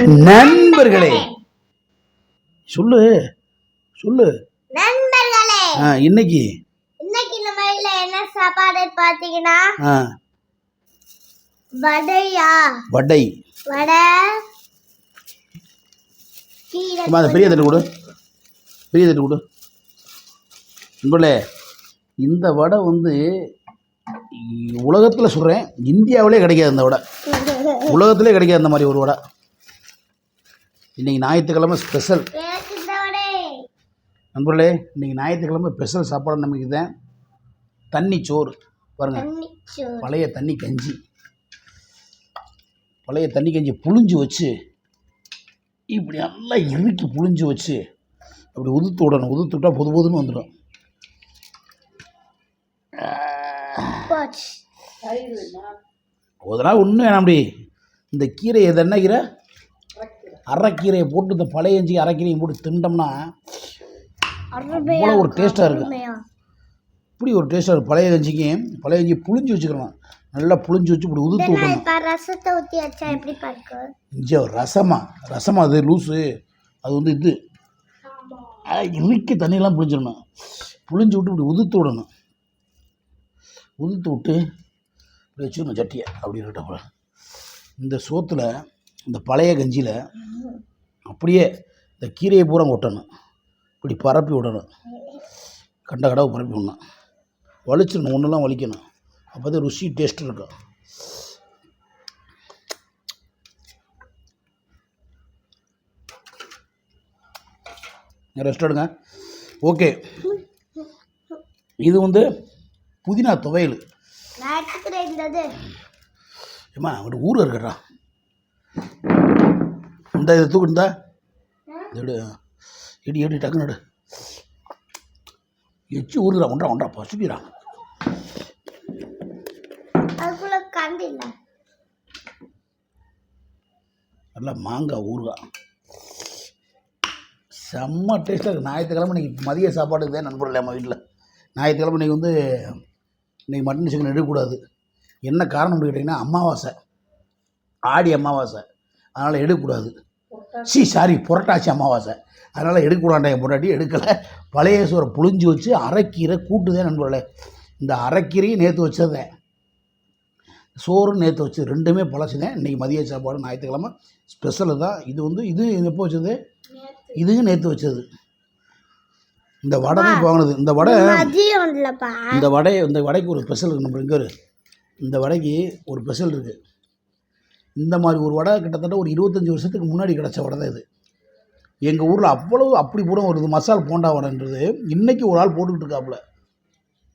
நண்பர்களே சொல்லு சொல்லு நண்பர்களே இன்னைக்கு நம்ம வீட்ல என்ன சாப்பாடு பாத்தீங்கன்னா வடை பெரிய தட்டு கொடு நண்பர்களே இந்த வடை வந்து உலகத்தில் சொல்கிறேன், இந்தியாவிலே கிடைக்காது இந்த வடை, உலகத்திலே கிடைக்காது இந்த மாதிரி ஒரு வடை. இன்றைக்கி ஞாயிற்றுக்கிழமை ஸ்பெஷல் நண்பர்களே, இன்றைக்கி ஞாயிற்றுக்கிழமை ஸ்பெஷல் சாப்பாடு நமக்கு தான் தண்ணி சோறு பாருங்கள். பழைய தண்ணி கஞ்சி புழிஞ்சு வச்சு இப்படி நல்லா இறுக்கி புழிஞ்சு வச்சு அப்படி உதுத்து விட்டால் பொது பொதுன்னு வந்துடும். அதனால் ஒன்றும் வேணாம். அப்படி இந்த கீரை எது என்ன கீரை, அரைக்கீரையை போட்டு இந்த பழைய கஞ்சி அரைக்கீரையும் போட்டு திண்டோம்னா அவ்வளோ ஒரு டேஸ்ட்டாக இருக்கும். இப்படி ஒரு டேஸ்ட்டாக இருக்கும். பழைய கஞ்சி புழிஞ்சு வச்சுக்கலாம். நல்லா புழிஞ்சு வச்சு இப்படி உதுத்து விட்டணும். ரசத்தை ஊற்றி வச்சா எப்படி பார்க்கும்? இங்கே ரசமா அது லூஸு, அது வந்து இது இறுக்கி தண்ணியெல்லாம் புழிஞ்சிடணும். புழிஞ்சு விட்டு இப்படி உதுத்து விடணும். உதுத்து விட்டு இப்படி வச்சுக்கணும் சட்டியை. அப்படி இருக்கட்டும். இந்த சோத்தில் இந்த பழைய கஞ்சியில் அப்படியே இந்த கீரையை பூரா கொட்டணும். இப்படி பரப்பி விடணும். கண்ட கடவை பரப்பி விடணும். வலிச்சிடணும், ஒன்றுலாம் வலிக்கணும். அப்போ தான் ருசி டேஸ்ட் இருக்கும். ரெஸ்ட் எடுங்க. ஓகே, இது வந்து புதினா துவையல். ஏம்மா ஒரு ஊர் இருக்கட்டா, இந்த இது தூக்குண்டா எடி டக்குன்னு எடு. எச்சு ஊருடா, ஒன்றா பசுக்கிறா. நல்லா மாங்காய் ஊறுகாய் செம்ம டேஸ்ட்டாக இருக்குது. ஞாயிற்றுக்கிழமை இன்றைக்கி மதிய சாப்பாடுக்கு தான் நண்பர்களே நம்ம வீட்டில். ஞாயிற்றுக்கிழமை இன்றைக்கி வந்து இன்றைக்கி மட்டன் சிக்கன் எடுக்கக்கூடாது. என்ன காரணம்னு கேட்டிங்கன்னா அமாவாசை, ஆடி அமாவாசை, அதனால் எடுக்கக்கூடாது. சாரி புரட்டாச்சி அமாவாசை, அதனால் எடுக்கக்கூடாண்டா. என் பொண்டாட்டி எடுக்கலை. பழைய சோறை புழிஞ்சு வச்சு அரைக்கீரை கூட்டுதேன் நண்பர்களே. இந்த அரைக்கீரையும் நேற்று வச்சதேன், சோறும் நேற்று வச்சு ரெண்டுமே பழச்சுதேன். இன்றைக்கி மதிய சாப்பாடு ஞாயிற்றுக்கிழமை ஸ்பெஷலு தான். இது வந்து இது எப்போ வச்சது, இதுவும் நேற்று வச்சது. இந்த வடை இப்போ வாங்கினது. இந்த வடைக்கு ஒரு ஸ்பெஷல் இருக்குது. நம்ம இங்கே இந்த வடைக்கு ஒரு ஸ்பெஷல் இருக்குது. இந்த மாதிரி ஒரு வடை கிட்டத்தட்ட ஒரு 25 வருஷத்துக்கு முன்னாடி கிடச்ச வடை தான் இது. எங்கள் ஊரில் அப்படி பூரா வருது. மசால் போண்டா வடைன்றது இன்றைக்கி ஒரு ஆள் போட்டுக்கிட்டு இருக்காப்புல.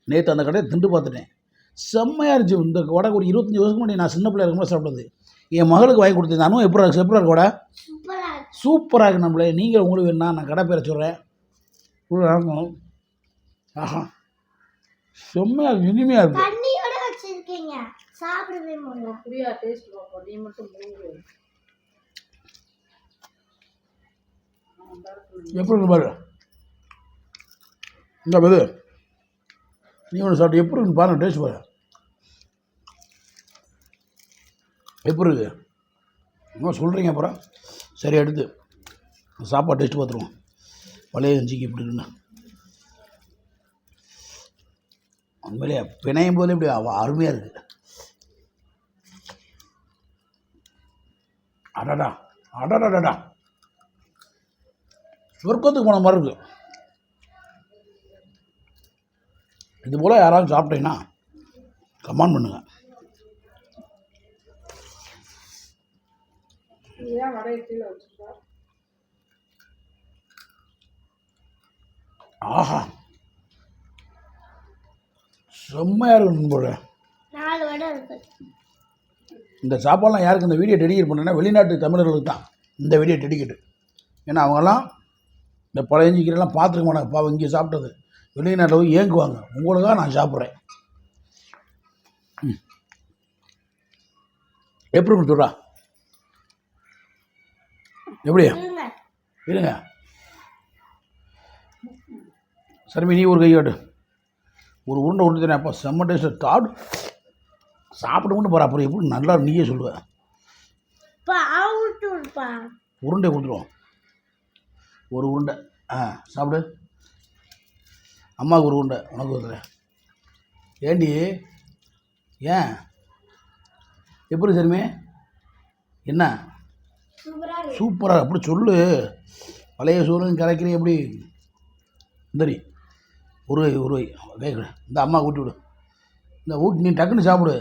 நேற்று அந்த கடையை திண்டு பார்த்துட்டேன், செம்மையாக இருந்துச்சு. இந்த வடை ஒரு 25 வருஷத்துக்கு முன்னாடி நான் சின்ன பிள்ளையா இருக்கும்போது சாப்பிட்டது. என் மகளுக்கு வாங்கி கொடுத்தேன். நானும் எப்படி இருக்கு வடை, சூப்பராக இருக்குது. நம்மளே நீங்கள் உங்களுக்கு வேணா நான் கடை பேரை சொல்கிறேன். ஆஹா, செம்மையாக இனிமையாக இருக்குது. எப்படி பாரு, இந்த இது நீ ஒன்று சாப்பிட்டு எப்படி இருக்குன்னு பாருங்க. டேஸ்ட் பாரு எப்படி இருக்கு. என்ன சொல்கிறீங்க அப்புறம்? சரி, எடுத்து சாப்பாடு டேஸ்ட்டு பார்த்துருவோம். பழைய கஞ்சிக்கு எப்படி இருக்குண்ணா உண்மையிலே பிணையும் போதே இப்படி அருமையாக இருக்குது. அடடா சொர்க்கத்துக்கு போன மாதிரி இருக்குது. இது போல் யாராவது சாப்பிட்டீங்கன்னா கமெண்ட் பண்ணுங்கள். ஆஹா, செம்மையாக இருக்கும் போல. இந்த சாப்பாடெலாம் யாருக்கு இந்த வீடியோ டெடிகேட் பண்ணுறேன்னா வெளிநாட்டு தமிழர்களுக்கு தான் இந்த வீடியோ டெடிகேட்டு. ஏன்னா அவங்கெல்லாம் இந்த பழைய கீரைலாம் பார்த்துருக்க மாட்டாங்க. பாவம், இங்கே சாப்பிட்டது வெளிநாட்டில் போய் ஏங்குவாங்க. உங்களுக்காக நான் சாப்பிட்றேன். எப்படி சொல்கிறா, எப்படி இருங்க சரி, நீ ஒரு கையாட்டு ஒரு உருண்டை உருண்டு தானே. அப்போ செம்ம டேஸ்ட்டு தாட் சாப்பிட மட்டும் போகிற. அப்புறம் எப்படி நல்லா நீயே சொல்லுவேன். கொடுப்பா உருண்டை கொடுத்துருவோம். ஒரு உருண்டை சாப்பிடு. அம்மாவுக்கு ஒரு உருண்டை, உனக்கு கொடுக்குறேன். ஏண்டி ஏன் எப்படி சரிமே என்ன சூப்பராக அப்படி சொல்லு. பழைய சோறுன்னு கலைக்கிறீ எப்படி இந்தரி ஒரு கேட்குற இந்த அம்மா ஊட்டி விடு. இந்த ஊட்டி நீ டக்குன்னு சாப்பிடு.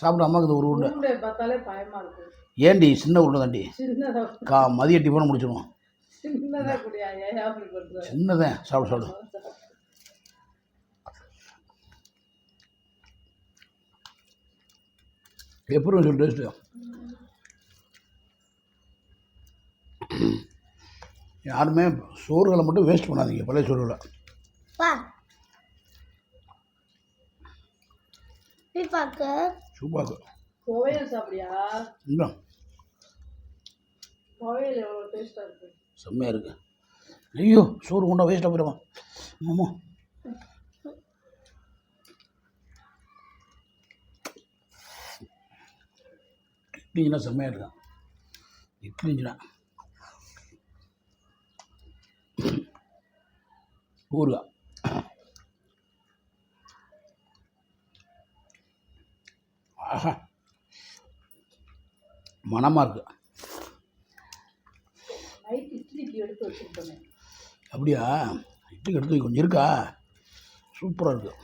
அம்மாவுக்கு இந்த ஒரு உருண்டை பார்த்தாலே பயமாக இருக்கும். ஏண்டி சின்ன உருண்டை தாண்டி மதிய டிஃபனை முடிச்சிடுவோம். சின்னதான் சாப்பிடு. எப்படி சொல்லு டேஸ்ட்டு. யாருமே சோறுகளை மட்டும் வேஸ்ட் பண்ணாதீங்க. பழைய சோறுகளை சூப்பாக்கு துவையல் சாப்பிடியா? இல்லை துவையல் எவ்வளோ டேஸ்ட்டாக இருக்குது. செம்மையாக இருக்குது. ஐயோ சோறு கொண்டா வேஸ்ட்டாக போயிடுவான். ஆமாம் இட்லிங்கன்னா செம்மையாக இருக்கும். இட்லிஞ்சினா ஊறுகாய் ஆஹா மனமாக இருக்கு. நைட் இட்லிக்கு எடுத்து வச்சுருக்கேன். அப்படியா? இட்லிக்கு எடுத்து கொஞ்சம் இருக்கா? சூப்பராக இருக்குது.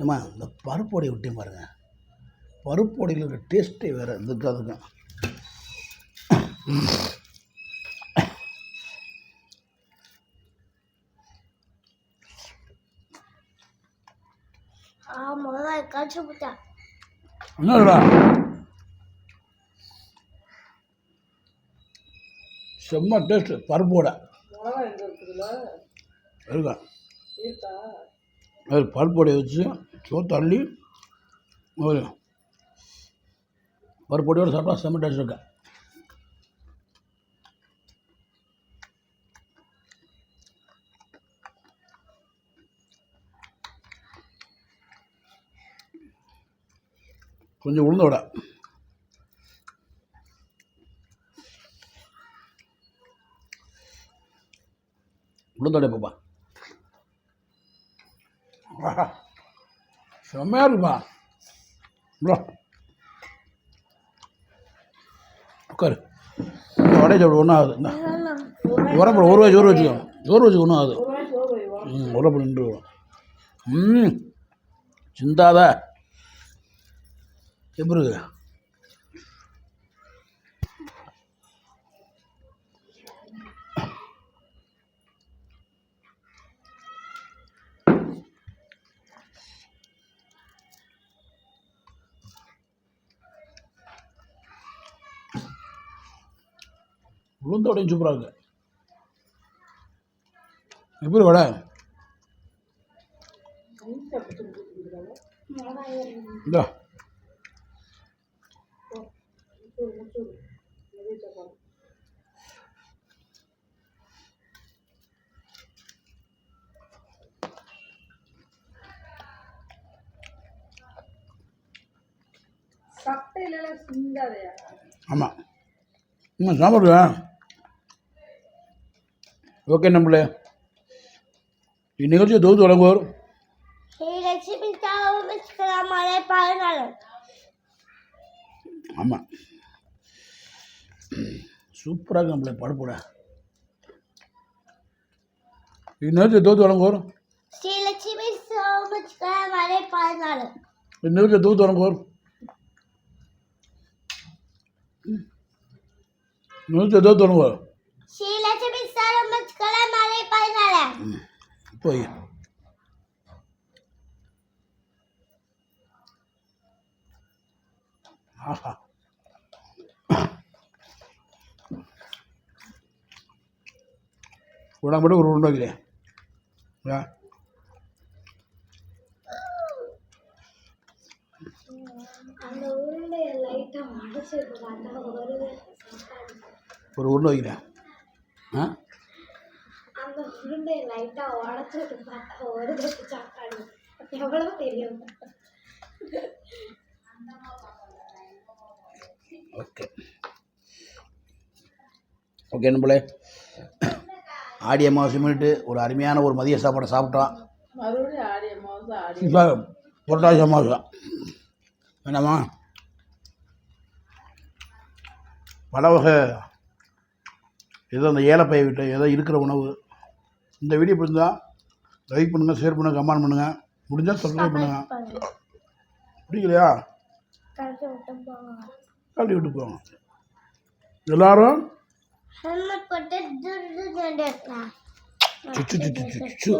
ஏம்மா இந்த பருப்பு வடையை விட்டே பாருங்க. பருப்பு வடையில் இருக்கிற டேஸ்ட்டே வேறு. இதுக்கு அதுக்கும் என்னடா செம்ம டேஸ்ட்டு பருப்பு வடை இருக்கா? அது பருப்பு வடையை வச்சு சோத்து அள்ளி பருப்பு வடையோடு சாப்பிட்டா செம்ம டேஸ்ட் இருக்கா. கொஞ்சம் உளுந்த வடை உளுந்தோட பாப்பா செம்மையாக இருக்குப்பா. உட்காரு. இந்த வடையை சாப்பிடு ஒன்றும் ஆகுது. இந்த உரப்பட ஒரு ரூபாய் சோறு வச்சுக்கோ. சோறு வச்சுக்க ஒன்றும் ஆகுது. உரப்பட நின்று வரும். சிந்தாத எப்படி இருக்கு? உளுந்தோடையும் சூப்பராக இருக்கு. எப்படி வடை? இந்த ஆமாம் சாப்பிடுவா. ஓகே நம்மளே இந்நிகழ்ச்சியை தொகுத்து வழங்குவோர் ஆமாம் சூப்பராக நம்மளே படுப்போட. இந்நிகழ்ச்சியை தொகுத்து வழங்குவோர் இந்நிகழ்ச்சியை தொகுத்து வழங்குவோர் நிகழ்ச்சியை தொகுத்து வழங்குவோர் போய் ஆஹா உடம்பு ஒரு உருண்டை வைக்கிறேன். ஒரு உருண்டை வைக்கிறேன். அந்த உருண்டை லைட்டா உடச்சிட்டு பார்த்தா ஒரு சாப்பாடு எவ்வளவு தெரியும். ஓகே ஓகே நம்பளே ஆடி அமாவாசை முன்னிட்டு ஒரு அருமையான ஒரு மதிய சாப்பாடை சாப்பிட்டோம். மறுபடியும் ஆடி அமாவாசை ஆடி இப்போ புரட்டாசி அமாவாசை வேணாமா பல வகை ஏதோ அந்த ஏலப்பையை விட்டு ஏதோ இருக்கிற உணவு. இந்த வீடியோ பிடிச்சா லைக் பண்ணுங்கள், ஷேர் பண்ணுங்கள், கமெண்ட் பண்ணுங்கள், முடிஞ்சால் சப்ஸ்கிரைப் பண்ணுங்கள். பிடிக்கலையா அப்படி விட்டு போங்க. எல்லாரும் ஹெல்மெட் போட்டு துரு துரு சுச்சு சுச்சு சுச்சு